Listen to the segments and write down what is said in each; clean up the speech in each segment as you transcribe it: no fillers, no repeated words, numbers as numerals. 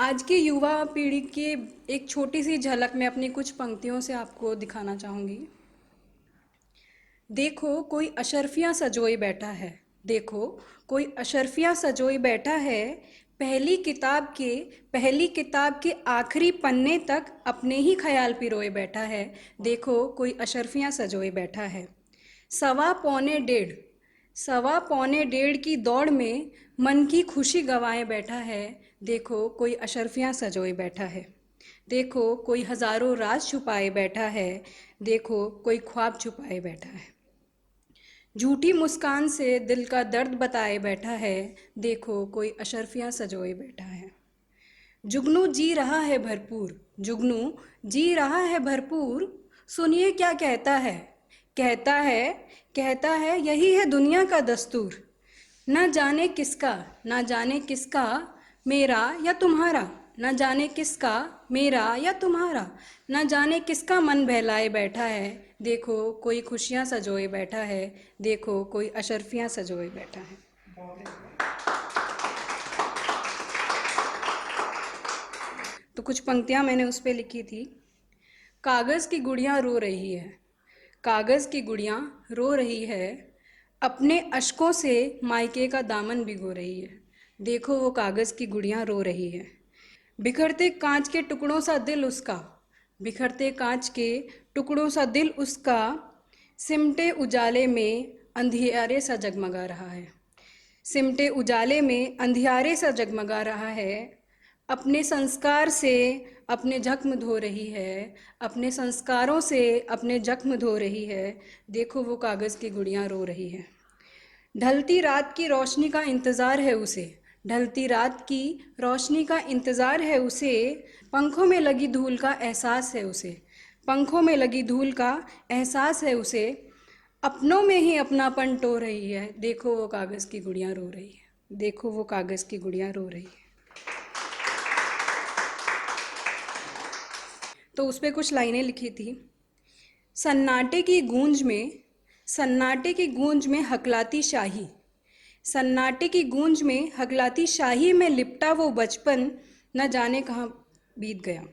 आज की युवा पीढ़ी की एक छोटी सी झलक मैं अपनी कुछ पंक्तियों से आपको दिखाना चाहूँगी। देखो कोई अशर्फियाँ सजोई बैठा है। देखो कोई अशर्फियाँ सजोई बैठा है। पहली किताब के आखिरी पन्ने तक अपने ही ख्याल पिरोए बैठा है। देखो कोई अशर्फियाँ सजोए बैठा है। सवा पौने डेढ़ सवा पौने डेढ़ की दौड़ में मन की खुशी गंवाए बैठा है। देखो कोई अशर्फियाँ सजोए बैठा है। देखो कोई हज़ारों राज छुपाए बैठा है। देखो कोई ख्वाब छुपाए बैठा है। झूठी मुस्कान से दिल का दर्द बताए बैठा है। देखो कोई अशर्फियाँ सजोए बैठा है। जुगनू जी रहा है भरपूर, जुगनू जी रहा है भरपूर। सुनिए क्या कहता है। कहता है कहता है यही है दुनिया का दस्तूर। ना जाने किसका मेरा या तुम्हारा। ना जाने किसका मेरा या तुम्हारा। ना जाने किसका मन बहलाए बैठा है। देखो कोई खुशियाँ सजोए बैठा है। देखो कोई अशर्फियाँ सजोए बैठा है। तो कुछ पंक्तियाँ मैंने उस पर लिखी थी। कागज़ की गुड़ियाँ रो रही है। कागज़ की गुड़ियाँ रो रही है। अपने अश्कों से मायके का दामन भिगो रही है। देखो वो कागज़ की गुड़ियाँ रो रही है। बिखरते कांच के टुकड़ों सा दिल उसका। बिखरते कांच के टुकड़ों सा दिल उसका। सिमटे उजाले में अंधियारे सा जगमगा रहा है। सिमटे उजाले में अंधियारे सा जगमगा रहा है। अपने संस्कार से अपने जख्म धो रही है। अपने संस्कारों से अपने जख्म धो रही है। देखो वो कागज़ की गुड़ियाँ रो रही है। ढलती रात की रोशनी का इंतज़ार है उसे। ढलती रात की रोशनी का इंतज़ार है उसे। पंखों में लगी धूल का एहसास है उसे। पंखों में लगी धूल का एहसास है उसे। अपनों में ही अपनापन टो रही है। देखो वो कागज़ की गुड़ियाँ रो रही है। देखो वो कागज़ की गुड़ियाँ रो रही है। तो उस पर कुछ लाइनें लिखी थी। सन्नाटे की गूंज में सन्नाटे की गूंज में हकलाती शाही। सन्नाटे की गूंज में हकलाती शाही में लिपटा वो बचपन न जाने कहाँ बीत गया।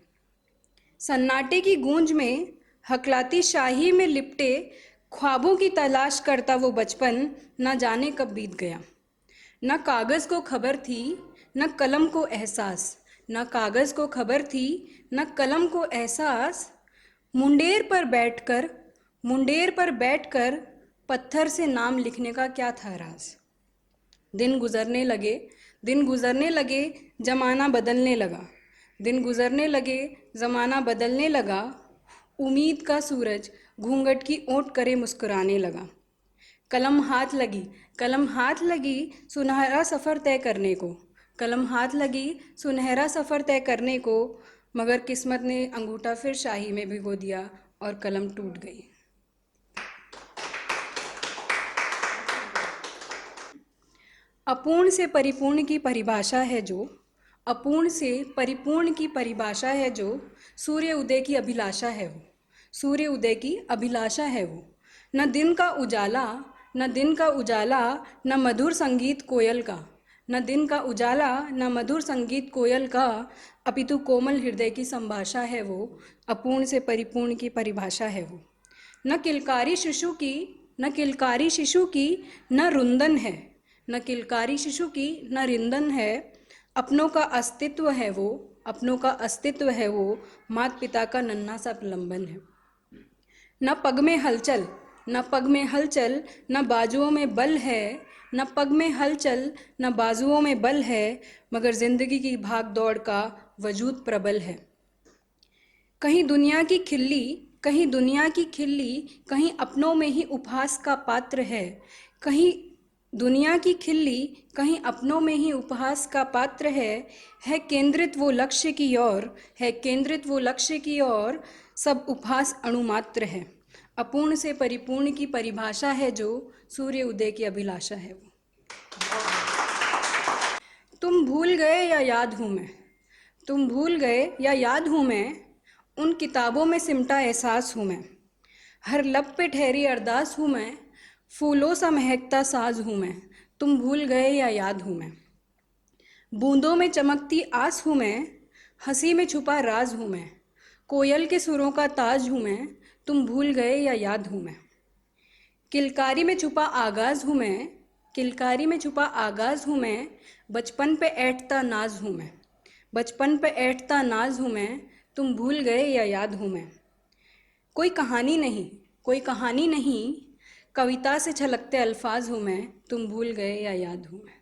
सन्नाटे की गूंज में हकलाती शाही में लिपटे ख्वाबों की तलाश करता वो बचपन न जाने कब बीत गया। न कागज़ को खबर थी न कलम को एहसास। न कागज़ को खबर थी न कलम को एहसास। मुंडेर पर बैठकर पत्थर से नाम लिखने का क्या था राज। दिन गुजरने लगे ज़माना बदलने लगा। दिन गुजरने लगे ज़माना बदलने लगा। उम्मीद का सूरज घूंघट की ओट करे मुस्कुराने लगा। कलम हाथ लगी सुनहरा सफ़र तय करने को। कलम हाथ लगी सुनहरा सफ़र तय करने को। मगर किस्मत ने अंगूठा फिर शाही में भिगो दिया और कलम टूट गई। अपूर्ण से परिपूर्ण की परिभाषा है जो अपूर्ण से परिपूर्ण की परिभाषा है जो सूर्य उदय की अभिलाषा है वो। सूर्य उदय की अभिलाषा है वो। न दिन का उजाला न मधुर संगीत कोयल का। न दिन का उजाला न मधुर संगीत कोयल का। अपितु कोमल हृदय की संभाषा है वो। अपूर्ण से परिपूर्ण की परिभाषा है वो। न किलकारी शिशु की न रुंदन है। न किलकारी शिशु की न रिंदन है। अपनों का अस्तित्व है वो। अपनों का अस्तित्व है वो। माता पिता का नन्हा सा प्रलंबन है। न पग में हलचल न बाजुओं में बल है। न पग में हलचल न बाजुओं में बल है। मगर जिंदगी की भाग दौड़ का वजूद प्रबल है। कहीं दुनिया की खिल्ली कहीं अपनों में ही उपहास का पात्र है। कहीं दुनिया की खिल्ली कहीं अपनों में ही उपहास का पात्र है केंद्रित वो लक्ष्य की ओर सब उपहास अणुमात्र है। अपूर्ण से परिपूर्ण की परिभाषा है जो सूर्य उदय की अभिलाषा है वो। तुम भूल गए या याद हूँ मैं उन किताबों में सिमटा एहसास हूँ मैं। हर लब पे ठहरी अरदास हूँ मैं। फूलों सा महकता साज हूँ मैं। तुम भूल गए या याद हूँ मैं। बूंदों में चमकती आस हूँ मैं। हंसी में छुपा राज हूँ मैं, कोयल के सुरों का ताज हूँ मैं, तुम भूल गए या याद हूँ मैं। किलकारी में छुपा आगाज़ हूँ मैं, किलकारी में छुपा आगाज़ हूँ मैं, बचपन पे ऐंठता नाज हूँ मैं, बचपन पे ऐंठता नाज हूँ मैं, तुम भूल गए या याद हूँ मैं। कोई कहानी नहीं, कोई कहानी नहीं, कविता से छलकते अल्फाज हूँ मैं, तुम भूल गए या याद हूँ मैं।